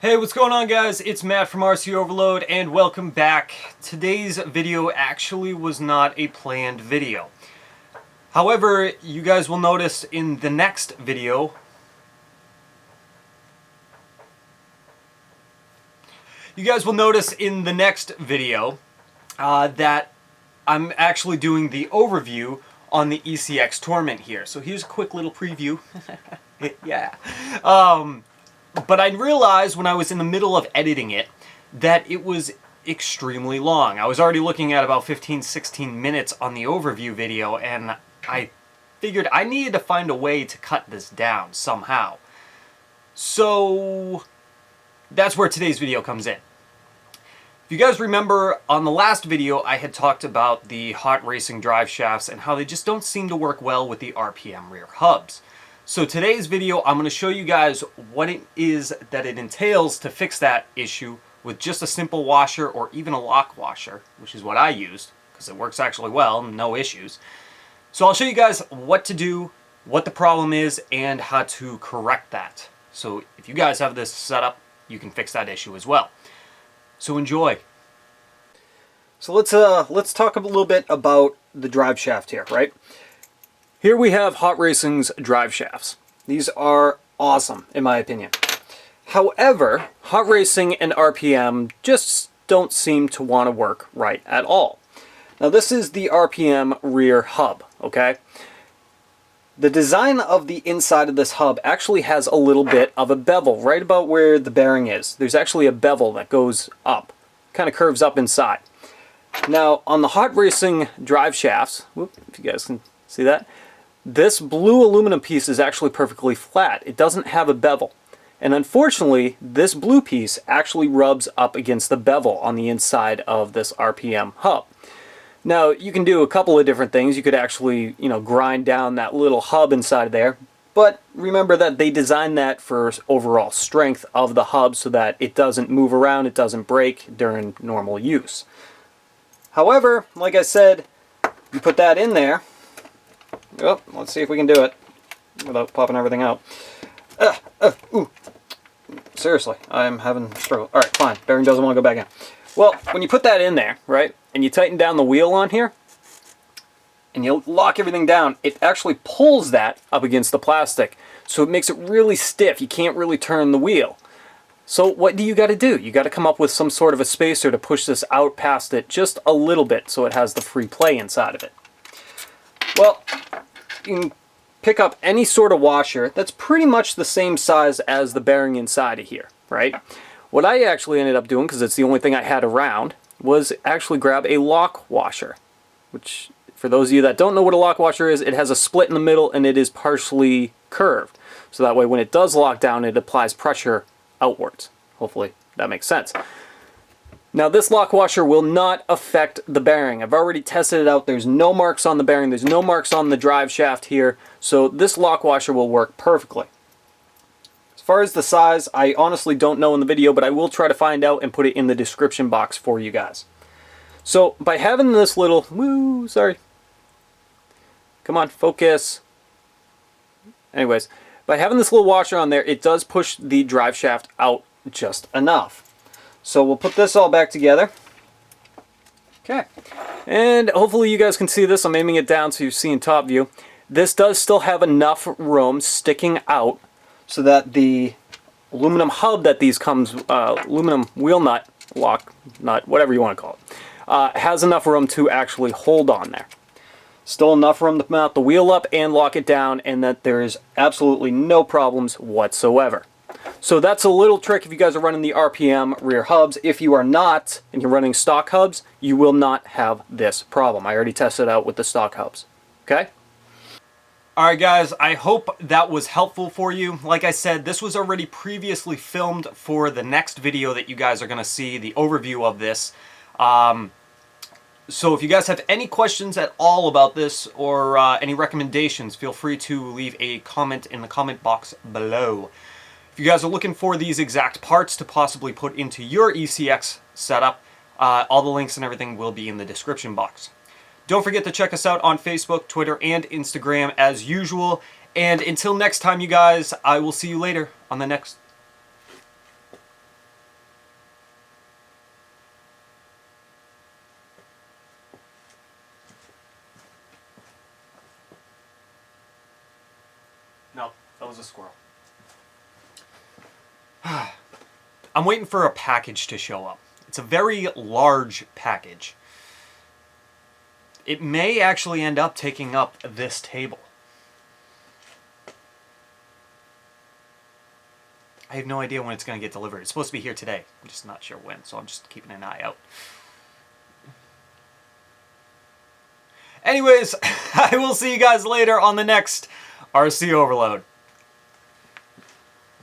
Hey, what's going on, guys? It's Matt from RC Overload and welcome back. Today's video actually was not a planned video. However, you guys will notice in the next video that I'm actually doing the overview on the ECX Torment here. So here's a quick little preview. Yeah. But I realized when I was in the middle of editing it that it was extremely long. I was already looking at about 15-16 minutes on the overview video, and I figured I needed to find a way to cut this down somehow. So that's where today's video comes in. If you guys remember, on the last video I had talked about the Hot Racing Driveshafts and how they just don't seem to work well with the RPM rear hubs. So today's video, I'm going to show you guys what it is that it entails to fix that issue with just a simple washer or even a lock washer, which is what I used, because it works actually well, no issues. So I'll show you guys what to do, what the problem is, and how to correct that. So if you guys have this set up, you can fix that issue as well. So enjoy. So let's talk a little bit about the drive shaft here, right? Here we have Hot Racing's drive shafts. These are awesome, in my opinion. However, Hot Racing and RPM just don't seem to want to work right at all. Now this is the RPM rear hub, okay? The design of the inside of this hub actually has a little bit of a bevel right about where the bearing is. There's actually a bevel that goes up, kind of curves up inside. Now on the Hot Racing drive shafts, whoop, if you guys can see that, this blue aluminum piece is actually perfectly flat. It doesn't have a bevel. And unfortunately, this blue piece actually rubs up against the bevel on the inside of this RPM hub. Now, you can do a couple of different things. You could actually, grind down that little hub inside of there. But remember that they designed that for overall strength of the hub so that it doesn't move around, it doesn't break during normal use. However, like I said, you put that in there. Oh, let's see if we can do it without popping everything out. Ooh. Seriously, I'm having struggle. Alright, fine. Bearing doesn't want to go back in. Well, when you put that in there, right, and you tighten down the wheel on here, and you lock everything down, it actually pulls that up against the plastic. So it makes it really stiff. You can't really turn the wheel. So what do you got to do? You got to come up with some sort of a spacer to push this out past it just a little bit so it has the free play inside of it. Well, you can pick up any sort of washer that's pretty much the same size as the bearing inside of here, right? What I actually ended up doing, because it's the only thing I had around, was actually grab a lock washer, which, for those of you that don't know what a lock washer is, it has a split in the middle and it is partially curved. So that way when it does lock down, it applies pressure outwards. Hopefully that makes sense. Now this lock washer will not affect the bearing. I've already tested it out. There's no marks on the bearing. There's no marks on the drive shaft here. So this lock washer will work perfectly. As far as the size, I honestly don't know in the video, but I will try to find out and put it in the description box for you guys. So by having this little, come on, focus. Anyways, by having this little washer on there, it does push the drive shaft out just enough. So we'll put this all back together. Okay. And hopefully you guys can see this. I'm aiming it down so you see in top view. This does still have enough room sticking out so that the aluminum hub that these comes, aluminum wheel nut, lock nut, whatever you want to call it, has enough room to actually hold on there. Still enough room to mount the wheel up and lock it down, and that there is absolutely no problems whatsoever. So that's a little trick if you guys are running the RPM rear hubs. If you are not, and you're running stock hubs, you will not have this problem. I already tested it out with the stock hubs. Okay? Alright guys, I hope that was helpful for you. Like I said, this was already previously filmed for the next video that you guys are going to see, the overview of this. So if you guys have any questions at all about this or any recommendations, feel free to leave a comment in the comment box below. If you guys are looking for these exact parts to possibly put into your ECX setup, all the links and everything will be in the description box. Don't forget to check us out on Facebook, Twitter, and Instagram as usual. And until next time, you guys, I will see you later on the next That was a squirrel. I'm waiting for a package to show up. It's a very large package. It may actually end up taking up this table. I have no idea when it's going to get delivered. It's supposed to be here today. I'm just not sure when, so I'm just keeping an eye out. Anyways, I will see you guys later on the next RC Overload.